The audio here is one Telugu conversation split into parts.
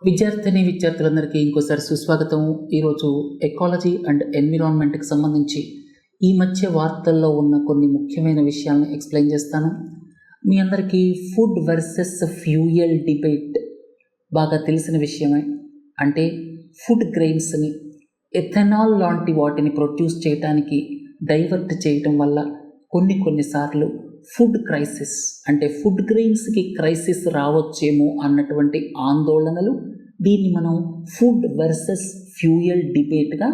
విద్యార్థులందరికీ ఇంకోసారి సుస్వాగతం. ఈరోజు ఎకాలజీ అండ్ ఎన్విరాన్మెంట్కి సంబంధించి ఈ మధ్య వార్తల్లో ఉన్న కొన్ని ముఖ్యమైన విషయాలను ఎక్స్ప్లెయిన్ చేస్తాను. మీ అందరికీ ఫుడ్ వర్సెస్ ఫ్యూయల్ డిబేట్ బాగా తెలిసిన విషయమే. అంటే ఫుడ్ గ్రెయిన్స్ని ఎథనాల్ లాంటి వాటిని ప్రొడ్యూస్ చేయడానికి డైవర్ట్ చేయటం వల్ల కొన్నిసార్లు ఫుడ్ క్రైసిస్ అంటే ఫుడ్ గ్రెయిన్స్కి క్రైసిస్ రావచ్చేమో అన్నటువంటి ఆందోళనలు, దీన్ని మనం ఫుడ్ వర్సెస్ ఫ్యూయల్ డిబేట్గా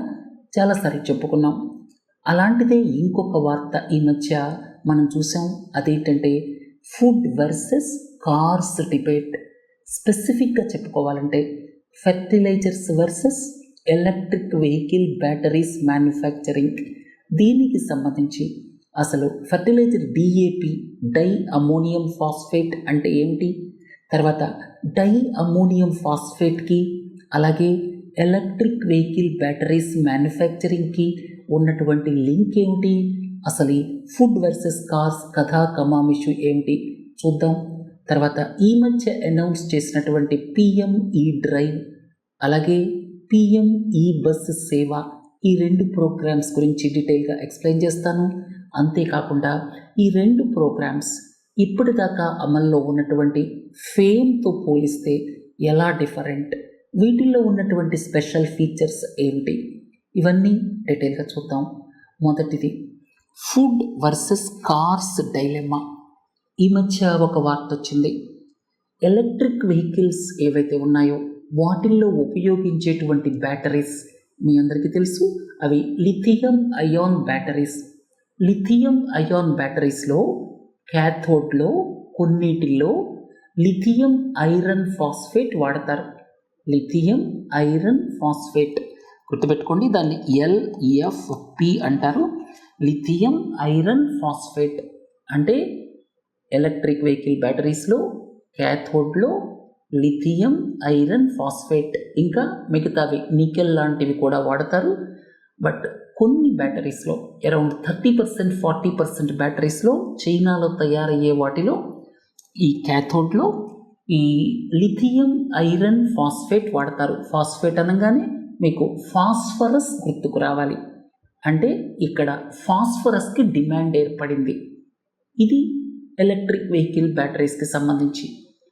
చాలాసార్లు చెప్పుకున్నాం. అలాంటిదే ఇంకొక వార్త ఈ మధ్య మనం చూసాం. అదేంటంటే ఫుడ్ వర్సెస్ కార్స్ డిబేట్. స్పెసిఫిక్గా చెప్పుకోవాలంటే fertilisers versus electric vehicle batteries manufacturing. దీనికి సంబంధించి అసలు fertiliser DAP, di ammonium phosphate అంటే ఏమిటి, తర్వాత డై అమోనియం ఫాస్ఫేట్కి అలాగే ఎలక్ట్రిక్ వెహికల్ బ్యాటరీస్ మ్యానుఫ్యాక్చరింగ్కి ఉన్నటువంటి లింక్ ఏమిటి, అసలు ఈ ఫుడ్ వర్సెస్ కార్స్ కథా కమామిషు ఏమిటి చూద్దాం. తర్వాత ఈ మధ్య అనౌన్స్ చేసినటువంటి పిఎంఈ డ్రైవ్ అలాగే పిఎంఈ బస్ సేవ, ఈ రెండు ప్రోగ్రామ్స్ గురించి డీటెయిల్గా ఎక్స్ప్లెయిన్ చేస్తాను. అంతేకాకుండా ఈ రెండు ప్రోగ్రామ్స్ ఇప్పటిదాకా అమల్లో ఉన్నటువంటి ఫేమ్తో పోలిస్తే ఎలా డిఫరెంట్, వీటిల్లో ఉన్నటువంటి స్పెషల్ ఫీచర్స్ ఏమిటి, ఇవన్నీ డీటెయిల్గా చూద్దాం. మొదటిది ఫుడ్ వర్సెస్ కార్స్ డైలెమా. ఈ మధ్య ఒక వార్త వచ్చింది. ఎలక్ట్రిక్ వెహికల్స్ ఏవైతే ఉన్నాయో వాటిల్లో ఉపయోగించేటువంటి బ్యాటరీస్ మీ అందరికీ తెలుసు, అవి lithium ion batteries. Lithium ion బ్యాటరీస్లో క్యాథోడ్లో కొన్నిటిల్లో లిథియం ఐరన్ ఫాస్ఫేట్ వాడతారు. లిథియం ఐరన్ ఫాస్ఫేట్ గుర్తుపెట్టుకోండి, దాన్ని LFP అంటారు. లిథియం ఐరన్ ఫాస్ఫేట్ అంటే ఎలక్ట్రిక్ వెహికల్ బ్యాటరీస్లో క్యాథోడ్లో లిథియం ఐరన్ ఫాస్ఫేట్, ఇంకా మిగతావి నికెల్ లాంటివి కూడా వాడతారు. బట్ కొన్ని బ్యాటరీస్లో అరౌండ్ 30%, 40% బ్యాటరీస్లో చైనాలో తయారయ్యే వాటిలో ఈ క్యాథోడ్లో ఈ లిథియం ఐరన్ ఫాస్ఫేట్ వాడతారు. ఫాస్ఫేట్ అనగానే మీకు ఫాస్ఫరస్ గుర్తుకు రావాలి. అంటే ఇక్కడ ఫాస్ఫరస్కి డిమాండ్ ఏర్పడింది. ఇది ఎలక్ట్రిక్ వెహికల్ బ్యాటరీస్కి సంబంధించి.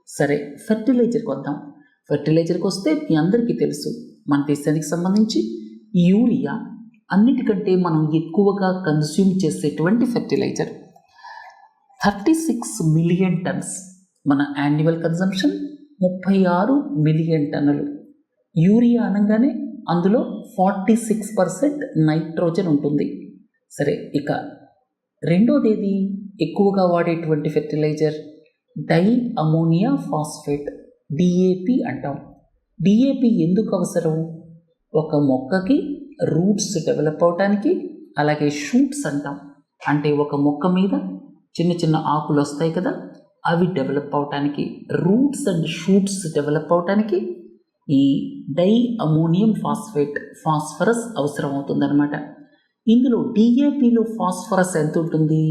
సరే, ఫెర్టిలైజర్కి వద్దాం. ఫెర్టిలైజర్కి వస్తే మీ అందరికీ తెలుసు, మన దేశానికి సంబంధించి యూరియా అన్నిటికంటే మనం ఎక్కువగా కన్స్యూమ్ చేసేటువంటి ఫెర్టిలైజర్. 36 మిలియన్ టన్స్ మన యాన్యువల్ కన్జంప్షన్, 36 మిలియన్ టన్నులు. యూరియా అనగానే అందులో 46% నైట్రోజన్ ఉంటుంది. సరే, ఇక రెండోదేది ఎక్కువగా వాడేటువంటి fertiliser di ammonia phosphate, DAP అంటాం. డిఏపి ఎందుకు అవసరం? ఒక మొక్కకి రూట్స్ డెవలప్ అవటానికి, అలాగే షూట్స్ అంటాం, అంటే ఒక మొక్క మీద చిన్న చిన్న ఆకులు వస్తాయి కదా, అవి డెవలప్ అవటానికి, రూట్స్ అండ్ షూట్స్ డెవలప్ అవటానికి ఈ డై అమోనియం ఫాస్ఫేట్, ఫాస్ఫరస్ అవసరం అవుతుందన్నమాట. ఇందులో డిఏపిలో ఫాస్ఫరస్ ఎంత ఉంటుంది?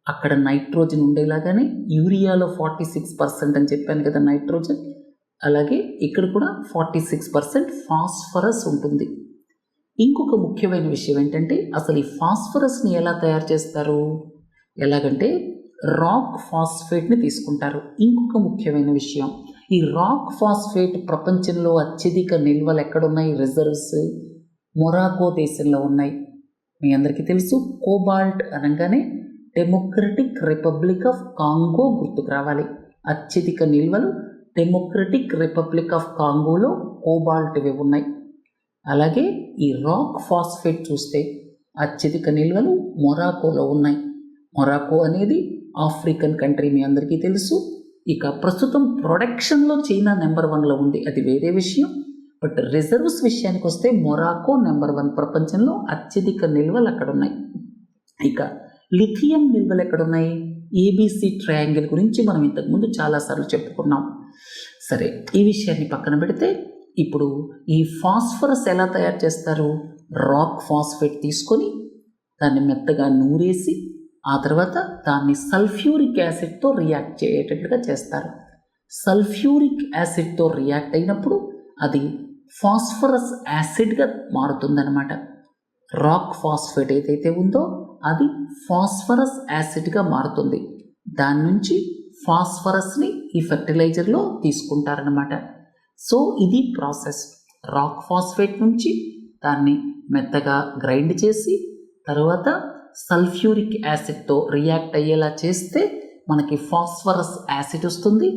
అక్కడ నైట్రోజన్ ఉండేలాగానే యూరియాలో 46% అని చెప్పాను కదా నైట్రోజన్, అలాగే ఇక్కడ కూడా 46% ఫాస్ఫరస్ ఉంటుంది. ఇంకొక ముఖ్యమైన విషయం ఏంటంటే అసలు ఈ ఫాస్ఫరస్ని ఎలా తయారు చేస్తారు? ఎలాగంటే రాక్ ఫాస్ఫేట్ని తీసుకుంటారు. ఇంకొక ముఖ్యమైన విషయం, ఈ రాక్ ఫాస్ఫేట్ ప్రపంచంలో అత్యధిక నిల్వలు ఎక్కడున్నాయి? రిజర్వ్స్ మొరాకో దేశంలో ఉన్నాయి. మీ అందరికీ తెలుసు, కోబాల్ట్ అనగానే డెమోక్రటిక్ రిపబ్లిక్ ఆఫ్ కాంగో గుర్తుకు రావాలి. అత్యధిక నిల్వలు డెమోక్రటిక్ రిపబ్లిక్ ఆఫ్ కాంగోలో కోబాల్ట్వి ఉన్నాయి. అలాగే ఈ రాక్ ఫాస్ఫేట్ చూస్తే అత్యధిక నిల్వలు మొరాకోలో ఉన్నాయి. మొరాకో అనేది ఆఫ్రికన్ కంట్రీ, మీ అందరికీ తెలుసు. ఇక ప్రస్తుతం ప్రొడక్షన్లో చైనా నెంబర్ 1లో ఉంది, అది వేరే విషయం. బట్ రిజర్వ్స్ విషయానికి వస్తే మొరాకో నెంబర్ 1 ప్రపంచంలో. అత్యధిక నిల్వలు అక్కడ ఉన్నాయి. ఇక లిథియం నిల్వలు ఎక్కడున్నాయి? ABC ట్రయాంగిల్ గురించి మనం ఇంతకుముందు చాలాసార్లు చెప్పుకున్నాం. సరే, ఈ విషయాన్ని పక్కన పెడితే ఇప్పుడు ఈ ఫాస్ఫరస్ ఎలా తయారు చేస్తారు? రాక్ ఫాస్ఫేట్ తీసుకొని దాన్ని మెత్తగా నూరేసి ఆ తర్వాత దాన్ని సల్ఫ్యూరిక్ యాసిడ్తో రియాక్ట్ చేయేటట్లుగా చేస్తారు. సల్ఫ్యూరిక్ యాసిడ్తో రియాక్ట్ అయినప్పుడు అది ఫాస్ఫరస్ యాసిడ్గా మారుతుందన్నమాట. రాక్ ఫాస్ఫేట్ ఏదైతే ఉందో అది ఫాస్ఫరస్ యాసిడ్గా మారుతుంది. దాని నుంచి ఫాస్ఫరస్ని ఈ ఫెర్టిలైజర్లో తీసుకుంటారనమాట. సో ఇది ప్రాసెస్. రాక్ ఫాస్ఫేట్ నుంచి దాన్ని మెత్తగా గ్రైండ్ చేసి తర్వాత సల్ఫ్యూరిక్ యాసిడ్తో రియాక్ట్ అయ్యేలా చేస్తే మనకి ఫాస్ఫరస్ యాసిడ్ వస్తుంది.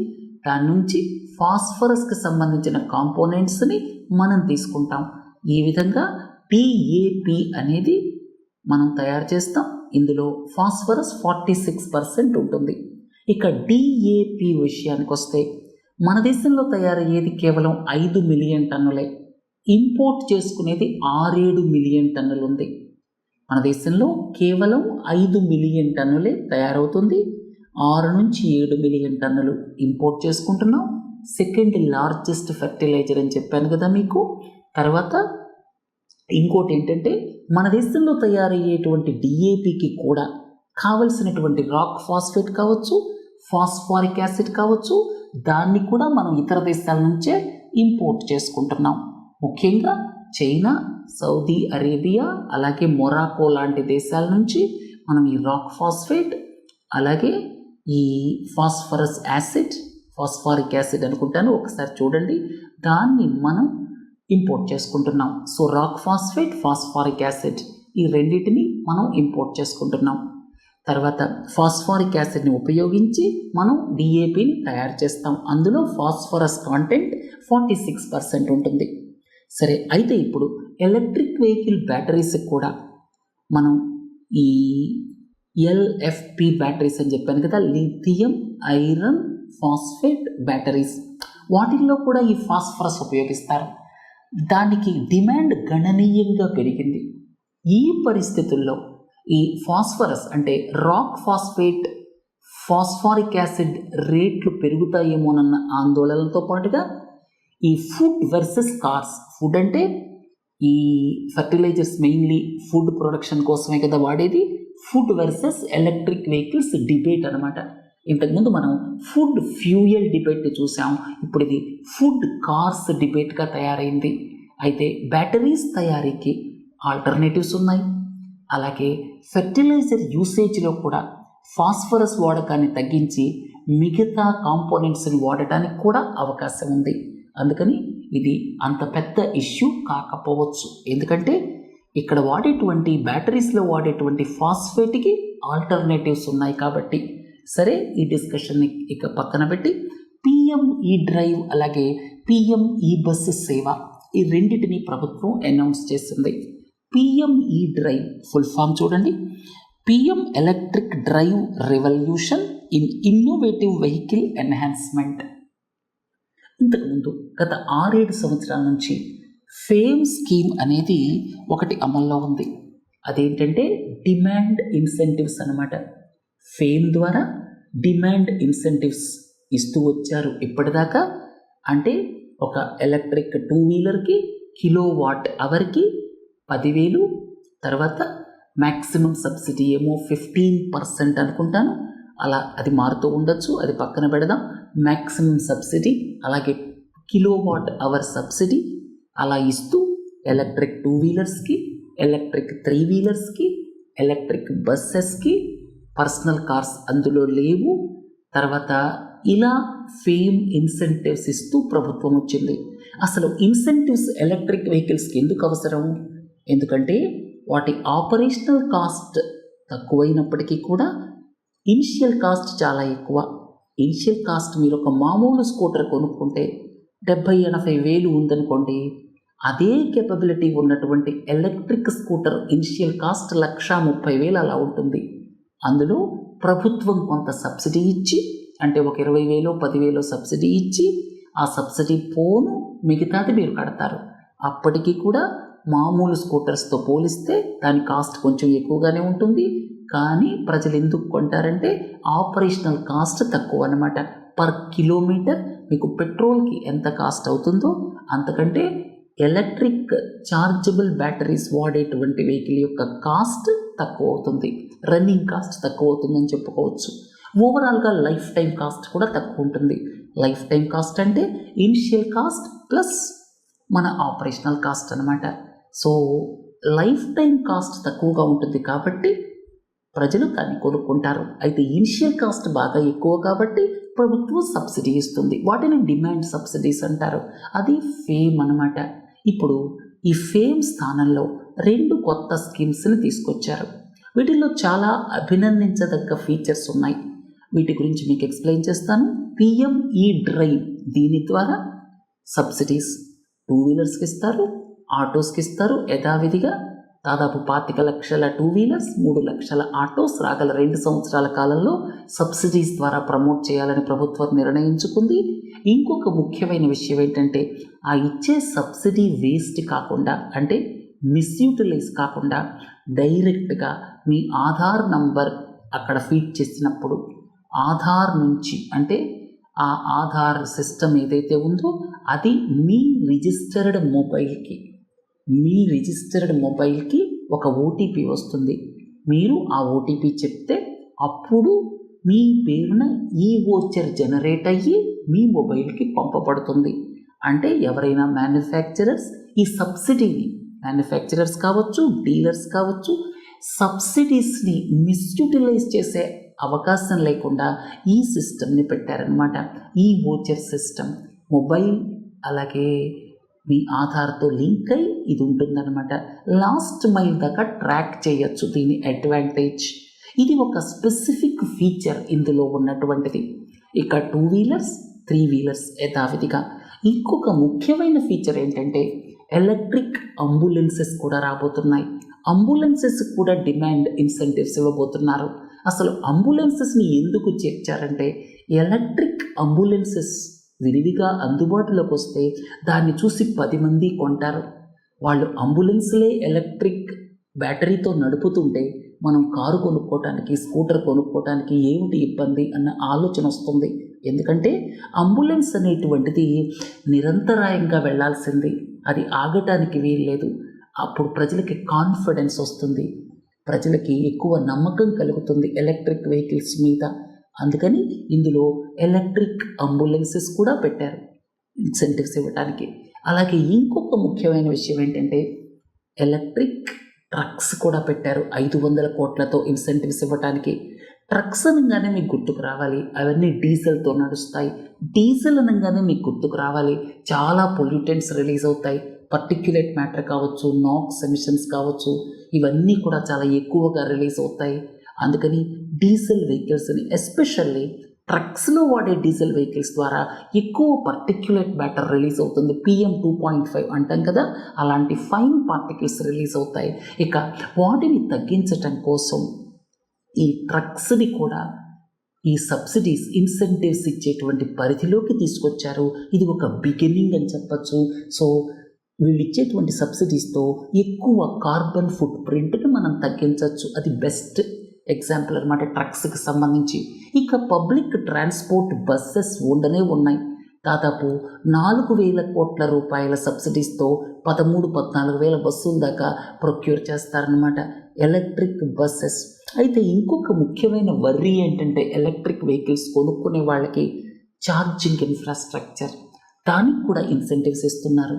దాని నుంచి ఫాస్ఫరస్కి సంబంధించిన కాంపోనెంట్స్ని మనం తీసుకుంటాం. ఈ విధంగా DAP అనేది మనం తయారు చేస్తాం. ఇందులో ఫాస్ఫరస్ 46% ఉంటుంది. ఇక DAP విషయానికి వస్తే మన దేశంలో తయారయ్యేది కేవలం 5 మిలియన్ టన్నులే. ఇంపోర్ట్ చేసుకునేది 6-7 మిలియన్ టన్నులు ఉంది. మన దేశంలో కేవలం 5 మిలియన్ టన్నులే తయారవుతుంది. 6-7 మిలియన్ టన్నులు ఇంపోర్ట్ చేసుకుంటున్నాం. సెకండ్ లార్జెస్ట్ ఫెర్టిలైజర్ అని చెప్పాను కదా మీకు. తర్వాత ఇంకోటి ఏంటంటే మన దేశంలో తయారయ్యేటువంటి DAPకి కూడా కావలసినటువంటి రాక్ ఫాస్ఫేట్ కావచ్చు, ఫాస్ఫారిక్ యాసిడ్ కావచ్చు, దాన్ని కూడా మనం ఇతర దేశాల నుంచే ఇంపోర్ట్ చేసుకుంటున్నాం. ముఖ్యంగా చైనా, సౌదీ అరేబియా, అలాగే మొరాకో లాంటి దేశాల నుంచి మనం ఈ రాక్ ఫాస్ఫేట్ అలాగే ఈ ఫాస్ఫరస్ యాసిడ్, ఫాస్ఫారిక్ యాసిడ్ అనుకుంటాను, ఒకసారి చూడండి, దాన్ని మనం ఇంపోర్ట్ చేసుకుంటున్నాం. So rock phosphate, phosphoric acid ఈ రెండింటిని మనం ఇంపోర్ట్ చేసుకుంటున్నాం. తర్వాత ఫాస్ఫారిక్ యాసిడ్ని ఉపయోగించి మనం DAPని తయారు చేస్తాం. అందులో ఫాస్ఫరస్ కాంటెంట్ 46% ఉంటుంది. సరే, అయితే ఇప్పుడు ఎలక్ట్రిక్ వెహికల్ బ్యాటరీస్కి కూడా మనం ఈ LFP బ్యాటరీస్ అని చెప్పాను కదా, లిథియం ఐరన్ ఫాస్ఫేట్ బ్యాటరీస్, వాటిల్లో కూడా ఈ ఫాస్ఫరస్ ఉపయోగిస్తారు. దానికి డిమాండ్ గణనీయంగా పెరిగింది. ఈ పరిస్థితుల్లో ఈ ఫాస్ఫరస్ అంటే రాక్ ఫాస్ఫేట్, ఫాస్ఫారిక్ యాసిడ్ రేట్లు పెరుగుతాయేమోనన్న ఆందోళనలతో పాటుగా ఈ ఫుడ్ వర్సెస్ కార్స్, ఫుడ్ అంటే ఈ ఫర్టిలైజర్స్ మెయిన్లీ ఫుడ్ ప్రొడక్షన్ కోసమే కదా వాడేది, food versus electric vehicles debate అనమాట. ఇంతకుముందు మనం ఫుడ్ ఫ్యూయల్ డిబేట్ చూసాం, ఇప్పుడు ఇది ఫుడ్ కార్స్ డిబేట్గా తయారైంది. అయితే బ్యాటరీస్ తయారీకి ఆల్టర్నేటివ్స్ ఉన్నాయి. అలాగే ఫెర్టిలైజర్ యూసేజ్లో కూడా ఫాస్ఫరస్ వాడకాన్ని తగ్గించి మిగతా కాంపోనెంట్స్ని వాడటానికి కూడా అవకాశం ఉంది. అందుకని ఇది అంత పెద్ద ఇష్యూ కాకపోవచ్చు. ఎందుకంటే ఇక్కడ వాడేటువంటి బ్యాటరీస్లో వాడేటువంటి ఫాస్ఫేట్కి ఆల్టర్నేటివ్స్ ఉన్నాయి కాబట్టి. సరే, ఈ డిస్కషన్ని ఇక పక్కన పెట్టి PM E-డ్రైవ్ అలాగే PM E-బస్ సేవ ఈ రెండింటిని ప్రభుత్వం అనౌన్స్ చేసింది. PM E-డ్రైవ్ ఫుల్ ఫామ్ చూడండి. PM electric drive revolution in innovative vehicle enhancement. ఇంతకుముందు గత 6-7 సంవత్సరాల నుంచి ఫేమ్ స్కీమ్ అనేది ఒకటి అమల్లో ఉంది. అదేంటంటే డిమాండ్ ఇన్సెంటివ్స్ అన్నమాట. ఫేమ్ ద్వారా డిమాండ్ ఇన్సెంటివ్స్ ఇస్తూ వచ్చారు ఇప్పటిదాకా. అంటే ఒక ఎలక్ట్రిక్ 2 వీలర్కి కిలోవాట్ అవర్కి 10,000, తర్వాత మ్యాక్సిమం సబ్సిడీ ఏమో 15% అనుకుంటాను, అలా అది మారుతూ ఉండొచ్చు, అది పక్కన పెడదాం. మ్యాక్సిమం సబ్సిడీ అలాగే కిలోవాట్ అవర్ సబ్సిడీ అలా ఇస్తూ ఎలక్ట్రిక్ 2 వీలర్స్కి, ఎలక్ట్రిక్ 3 వీలర్స్కి, ఎలక్ట్రిక్ బస్సెస్కి, పర్సనల్ కార్స్ అందులో లేవు. తర్వాత ఇలా ఫేమ్ ఇన్సెంటివ్స్ ఇస్తూ ప్రభుత్వం వచ్చింది. అసలు ఇన్సెంటివ్స్ ఎలక్ట్రిక్ వెహికల్స్కి ఎందుకు అవసరం? ఎందుకంటే వాటి ఆపరేషనల్ కాస్ట్ తక్కువైనప్పటికీ కూడా ఇనిషియల్ కాస్ట్ చాలా ఎక్కువ. ఇనిషియల్ కాస్ట్ మీరు ఒక మామూలు స్కూటర్ కొనుక్కుంటే 70-80 వేలు ఉందనుకోండి, అదే కేపబిలిటీ ఉన్నటువంటి ఎలక్ట్రిక్ స్కూటర్ ఇనిషియల్ కాస్ట్ 1,30,000 అలా ఉంటుంది. అందులో ప్రభుత్వం కొంత సబ్సిడీ ఇచ్చి, అంటే ఒక 20,000 10,000 సబ్సిడీ ఇచ్చి ఆ సబ్సిడీ పోను మిగతాది మీరు కడతారు. అప్పటికీ కూడా మామూలు స్కూటర్స్తో పోలిస్తే దాని కాస్ట్ కొంచెం ఎక్కువగానే ఉంటుంది. కానీ ప్రజలు ఎందుకు కొంటారంటే ఆపరేషనల్ కాస్ట్ తక్కువ అన్నమాట. పర్ కిలోమీటర్ మీకు పెట్రోల్కి ఎంత కాస్ట్ అవుతుందో అంతకంటే ఎలక్ట్రిక్ చార్జబుల్ బ్యాటరీస్ వాడేటువంటి వెహికల్ యొక్క కాస్ట్ తక్కువ అవుతుంది, రన్నింగ్ కాస్ట్ తక్కువ అవుతుందని చెప్పుకోవచ్చు. ఓవరాల్గా లైఫ్ టైం కాస్ట్ కూడా తక్కువ ఉంటుంది. లైఫ్ టైం కాస్ట్ అంటే ఇనిషియల్ కాస్ట్ ప్లస్ మన ఆపరేషనల్ కాస్ట్ అనమాట. సో లైఫ్ టైం కాస్ట్ తక్కువగా ఉంటుంది కాబట్టి ప్రజలు దాన్ని కొనుక్కుంటారు. అయితే ఇనిషియల్ కాస్ట్ బాగా ఎక్కువ కాబట్టి ప్రభుత్వం సబ్సిడీ ఇస్తుంది. వాటిని డిమాండ్ సబ్సిడీస్ అంటారు. అది ఫేమ్ అనమాట. ఇప్పుడు ఈ ఫేమ్ స్థానంలో 2 కొత్త స్కీమ్స్ని తీసుకొచ్చారు. వీటిల్లో చాలా అభినందించదగ్గ ఫీచర్స్ ఉన్నాయి. వీటి గురించి మీకు ఎక్స్ప్లెయిన్ చేస్తాను. PME డ్రైవ్, దీని ద్వారా సబ్సిడీస్ 2 వీలర్స్కి ఇస్తారు, ఆటోస్కి ఇస్తారు. యథావిధిగా దాదాపు 25 లక్షల 2 వీలర్స్, 3 లక్షల ఆటోస్ రాగల 2 సంవత్సరాల కాలంలో సబ్సిడీస్ ద్వారా ప్రమోట్ చేయాలని ప్రభుత్వం నిర్ణయించుకుంది. ఇంకొక ముఖ్యమైన విషయం ఏంటంటే, ఆ ఇచ్చే సబ్సిడీ వేస్ట్ కాకుండా, అంటే మిస్యూటిలైజ్ కాకుండా, డైరెక్ట్గా మీ ఆధార్ నంబర్ అక్కడ ఫీడ్ చేసినప్పుడు ఆధార్ నుంచి, అంటే ఆ ఆధార్ సిస్టమ్ ఏదైతే ఉందో అది మీ రిజిస్టర్డ్ మొబైల్కి ఒక OTP వస్తుంది. మీరు ఆ OTP చెప్తే అప్పుడు మీ పేరున ఈ వోచర్ జనరేట్ అయ్యి మీ మొబైల్కి పంపబడుతుంది. అంటే ఎవరైనా మ్యానుఫ్యాక్చరర్స్ ఈ సబ్సిడీని, మ్యానుఫ్యాక్చరర్స్ కావచ్చు, డీలర్స్ కావచ్చు, సబ్సిడీస్ని మిస్యూటిలైజ్ చేసే అవకాశం లేకుండా ఈ సిస్టమ్ని పెట్టారనమాట. ఈ వోచర్ సిస్టమ్ మొబైల్ అలాగే మీ ఆధార్తో లింక్ అయి ఇది ఉంటుందన్నమాట. లాస్ట్ మైల్ దాకా ట్రాక్ చేయొచ్చు. దీని అడ్వాంటేజ్ ఇది. ఒక స్పెసిఫిక్ ఫీచర్ ఇందులో ఉన్నటువంటిది. ఇక 2 వీలర్స్ 3 వీలర్స్ యథావిధిగా. ఇంకొక ముఖ్యమైన ఫీచర్ ఏంటంటే, ఎలక్ట్రిక్ అంబులెన్సెస్ కూడా రాబోతున్నాయి. అంబులెన్సెస్ కూడా డిమాండ్ ఇన్సెంటివ్స్ ఇవ్వబోతున్నారు. అసలు అంబులెన్సెస్ని ఎందుకు చేర్చారంటే, ఎలక్ట్రిక్ అంబులెన్సెస్ విరివిగా అందుబాటులోకి వస్తే దాన్ని చూసి 10 మంది కొంటారు. వాళ్ళు అంబులెన్స్లే ఎలక్ట్రిక్ బ్యాటరీతో నడుపుతుంటే మనం కారు కొనుక్కోవటానికి, స్కూటర్ కొనుక్కోవటానికి ఏమిటి ఇబ్బంది అన్న ఆలోచన వస్తుంది. ఎందుకంటే అంబులెన్స్ అనేటువంటిది నిరంతరాయంగా వెళ్లాల్సింది, అది ఆగటానికి వీల్లేదు. అప్పుడు ప్రజలకి కాన్ఫిడెన్స్ వస్తుంది, ప్రజలకి ఎక్కువ నమ్మకం కలుగుతుంది ఎలక్ట్రిక్ వెహికల్స్ మీద. అందుకని ఇందులో ఎలక్ట్రిక్ అంబులెన్సెస్ కూడా పెట్టారు ఇన్సెంటివ్స్ ఇవ్వడానికి. అలాగే ఇంకొక ముఖ్యమైన విషయం ఏంటంటే, ఎలక్ట్రిక్ ట్రక్స్ కూడా పెట్టారు 500 కోట్లతో ఇన్సెంటివ్స్ ఇవ్వడానికి. ట్రక్స్ అనగానే మీకు గుర్తుకు రావాలి, అవన్నీ డీజిల్తో నడుస్తాయి. డీజిల్ అనగానే మీకు గుర్తుకు రావాలి, చాలా పొల్యూటెంట్స్ రిలీజ్ అవుతాయి. పర్టిక్యులేట్ మ్యాటర్ కావచ్చు, నాక్స్ ఎమిషన్స్ కావచ్చు, ఇవన్నీ కూడా చాలా ఎక్కువగా రిలీజ్ అవుతాయి. అందుకని డీజిల్ వెహికల్స్ని, ఎస్పెషల్లీ ట్రక్స్లో వాడే డీజిల్ వెహికల్స్ ద్వారా ఎక్కువ పర్టిక్యులేట్ మ్యాటర్ రిలీజ్ అవుతుంది. PM 2.5 అంటాం కదా, అలాంటి ఫైన్ పార్టికల్స్ రిలీజ్ అవుతాయి. ఇక వాటిని తగ్గించటం కోసం ఈ ట్రక్స్ని కూడా ఈ సబ్సిడీస్, ఇన్సెంటివ్స్ ఇచ్చేటువంటి పరిధిలోకి తీసుకొచ్చారు. ఇది ఒక బిగినింగ్ అని చెప్పచ్చు. సో వీళ్ళు ఇచ్చేటువంటి సబ్సిడీస్తో ఎక్కువ కార్బన్ ఫుట్ ప్రింట్ని మనం తగ్గించవచ్చు. అది బెస్ట్ ఎగ్జాంపుల్ అనమాట ట్రక్స్కి సంబంధించి. ఇక పబ్లిక్ ట్రాన్స్పోర్ట్ బస్సెస్ ఉండనే ఉన్నాయి. దాదాపు 4,000 కోట్ల రూపాయల సబ్సిడీస్తో 13,000-14,000 బస్సుల దాకా ప్రొక్యూర్ చేస్తారనమాట ఎలక్ట్రిక్ బస్సెస్. అయితే ఇంకొక ముఖ్యమైన వర్రీ ఏంటంటే, ఎలక్ట్రిక్ వెహికల్స్ కొనుక్కునే వాళ్ళకి ఛార్జింగ్ ఇన్ఫ్రాస్ట్రక్చర్, దానికి కూడా ఇన్సెంటివ్స్ ఇస్తున్నారు.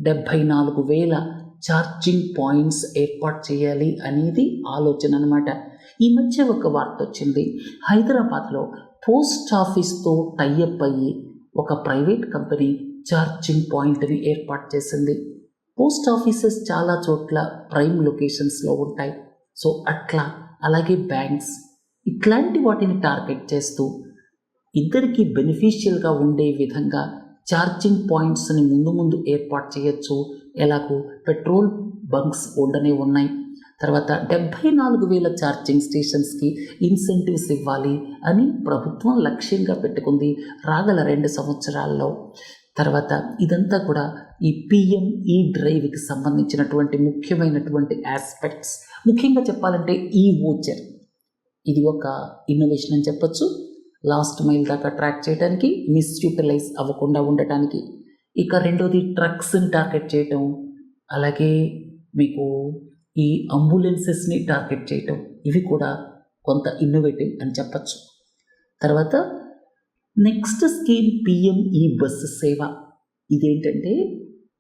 74,000 ఛార్జింగ్ పాయింట్స్ ఏర్పాటు చేయాలి అనేది ఆలోచన అనమాట. ఈ మధ్య ఒక వార్త వచ్చింది, హైదరాబాద్లో పోస్ట్ ఆఫీస్తో టైఅప్ అయ్యి ఒక ప్రైవేట్ కంపెనీ ఛార్జింగ్ పాయింట్ని ఏర్పాటు చేసింది. పోస్ట్ ఆఫీసెస్ చాలా చోట్ల ప్రైమ్ లొకేషన్స్లో ఉంటాయి. సో అట్లా, అలాగే బ్యాంక్స్, ఇట్లాంటి వాటిని టార్గెట్ చేస్తూ ఇద్దరికి బెనిఫిషియల్గా ఉండే విధంగా ఛార్జింగ్ పాయింట్స్ని ముందు ఏర్పాటు చేయొచ్చు. ఎలాగో పెట్రోల్ బంక్స్ ఉండనే ఉన్నాయి. తర్వాత 74,000 ఛార్జింగ్ స్టేషన్స్కి ఇన్సెంటివ్స్ ఇవ్వాలి అని ప్రభుత్వం లక్ష్యంగా పెట్టుకుంది రాగల 2 సంవత్సరాల్లో. తర్వాత ఇదంతా కూడా ఈ PME డ్రైవ్కి సంబంధించినటువంటి ముఖ్యమైనటువంటి ఆస్పెక్ట్స్. ముఖ్యంగా చెప్పాలంటే ఈ వోచర్, ఇది ఒక ఇన్నోవేషన్ అని చెప్పచ్చు. లాస్ట్ మైల్ దాకా ట్రాక్ చేయడానికి, మిస్యూటిలైజ్ అవ్వకుండా ఉండటానికి. ఇక రెండోది ట్రక్స్ని టార్గెట్ చేయటం, అలాగే మీకు ఈ అంబులెన్సెస్ని టార్గెట్ చేయటం, ఇవి కూడా కొంత ఇన్నోవేటివ్ అని చెప్పచ్చు. తర్వాత నెక్స్ట్ స్కీమ్ PME బస్సు సేవ. ఇదేంటంటే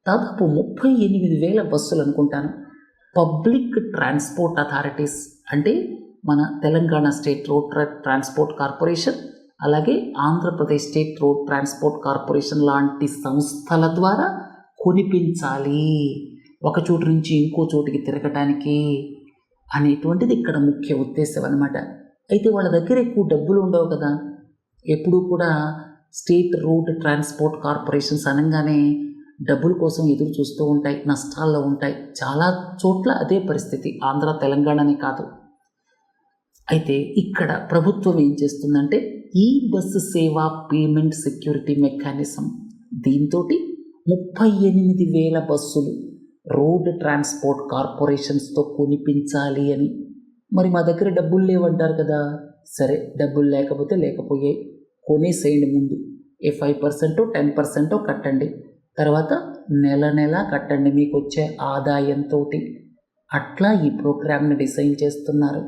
దాదాపు 38,000 బస్సులు అనుకుంటాను. పబ్లిక్ ట్రాన్స్పోర్ట్ అథారిటీస్ అంటే మన Telangana state road transport corporation, అలాగే Andhra Pradesh state road transport corporation లాంటి సంస్థల ద్వారా కొనిపించాలి, ఒక చోటు నుంచి ఇంకో చోటికి తిరగటానికి అనేటువంటిది ఇక్కడ ముఖ్య ఉద్దేశం అన్నమాట. అయితే వాళ్ళ దగ్గర ఎక్కువ డబ్బులు ఉండవు కదా. ఎప్పుడూ కూడా స్టేట్ రోడ్ ట్రాన్స్పోర్ట్ కార్పొరేషన్స్ అనగానే డబ్బుల కోసం ఎదురు చూస్తూ ఉంటాయి, నష్టాల్లో ఉంటాయి. చాలా చోట్ల అదే పరిస్థితి, ఆంధ్ర తెలంగాణనే కాదు. అయితే ఇక్కడ ప్రభుత్వం ఏం చేస్తుందంటే ఈ బస్సు సేవా పేమెంట్ సెక్యూరిటీ మెకానిజం, దీంతో 38,000 బస్సులు రోడ్ ట్రాన్స్పోర్ట్ కార్పొరేషన్స్తో కొనిపించాలి అని. మరి మా దగ్గర డబ్బులు లేవంటారు కదా. సరే, డబ్బులు లేకపోతే లేకపోయాయి, కొనేసేయండి. ముందు 5% 10% కట్టండి, తర్వాత నెల నెల కట్టండి మీకు వచ్చే ఆదాయంతో. అట్లా ఈ ప్రోగ్రామ్ని డిజైన్ చేస్తున్నారు.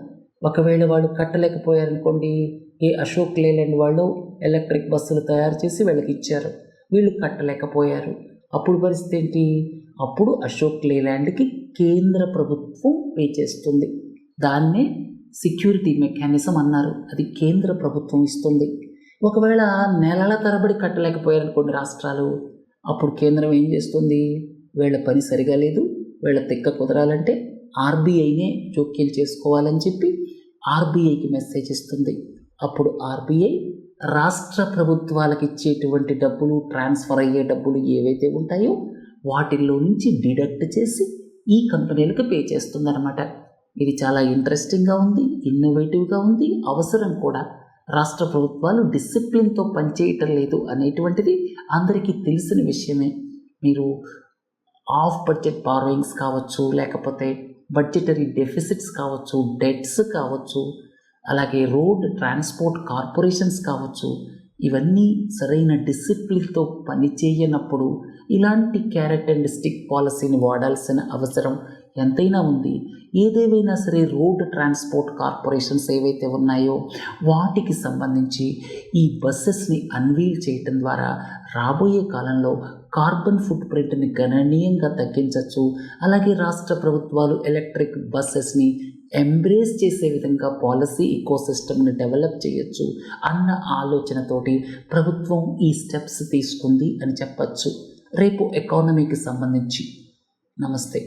ఒకవేళ వాళ్ళు కట్టలేకపోయారనుకోండి, ఏ అశోక్ లేలాండ్ వాళ్ళు ఎలక్ట్రిక్ బస్సులు తయారు చేసి వీళ్ళకి ఇచ్చారు, వీళ్ళు కట్టలేకపోయారు. అప్పుడు పరిస్థితి ఏంటి? అప్పుడు అశోక్ లేలాండ్కి కేంద్ర ప్రభుత్వం పే చేస్తుంది. దాన్నే సెక్యూరిటీ మెకానిజం అన్నారు. అది కేంద్ర ప్రభుత్వం ఇస్తుంది. ఒకవేళ నెలల తరబడి కట్టలేకపోయారనుకోండి రాష్ట్రాలు, అప్పుడు కేంద్రం ఏం చేస్తుంది? వీళ్ళ పని సరిగా లేదు, వీళ్ళ తిక్క కుదరాలంటే ఆర్బీఐనే జోక్యం చేసుకోవాలని చెప్పి ఆర్బీఐకి మెసేజ్ ఇస్తుంది. అప్పుడు ఆర్బీఐ రాష్ట్ర ప్రభుత్వాలకు ఇచ్చేటువంటి డబ్బులు, ట్రాన్స్ఫర్ అయ్యే డబ్బులు ఏవైతే ఉంటాయో వాటిల్లో నుంచి డిడక్ట్ చేసి ఈ కంపెనీలకు పే చేస్తుందన్నమాట. ఇది చాలా ఇంట్రెస్టింగ్గా ఉంది, ఇన్నోవేటివ్గా ఉంది, అవసరం కూడా. రాష్ట్ర ప్రభుత్వాలు డిసిప్లిన్తో పనిచేయటం లేదు అనేటువంటిది అందరికీ తెలిసిన విషయమే. మీరు ఆఫ్ బడ్జెట్ బారోయింగ్స్ కావచ్చు, లేకపోతే బడ్జెటరీ డెఫిసిట్స్ కావచ్చు, డెట్స్ కావచ్చు, అలాగే రోడ్ ట్రాన్స్పోర్ట్ కార్పొరేషన్స్ కావచ్చు, ఇవన్నీ సరైన డిసిప్లిన్తో పనిచేయనప్పుడు ఇలాంటి క్యారెట్ అండ్ స్టిక్ పాలసీని వాడాల్సిన అవసరం ఎంతైనా ఉంది. ఏదేమైనా సరే రోడ్ ట్రాన్స్పోర్ట్ కార్పొరేషన్స్ ఏవైతే ఉన్నాయో వాటికి సంబంధించి ఈ బస్సెస్ని అన్వీల్ చేయటం ద్వారా రాబోయే కాలంలో కార్బన్ ఫుట్ ప్రింట్ని గణనీయంగా తగ్గించవచ్చు. అలాగే రాష్ట్ర ప్రభుత్వాలు ఎలక్ట్రిక్ బస్సెస్ని ఎంబ్రేస్ చేసే విధంగా పాలసీ ఇకోసిస్టమ్ని డెవలప్ చేయొచ్చు అన్న ఆలోచనతోటి ప్రభుత్వం ఈ స్టెప్స్ తీసుకుంది అని చెప్పచ్చు. రేపు ఎకానమీకి సంబంధించి. నమస్తే.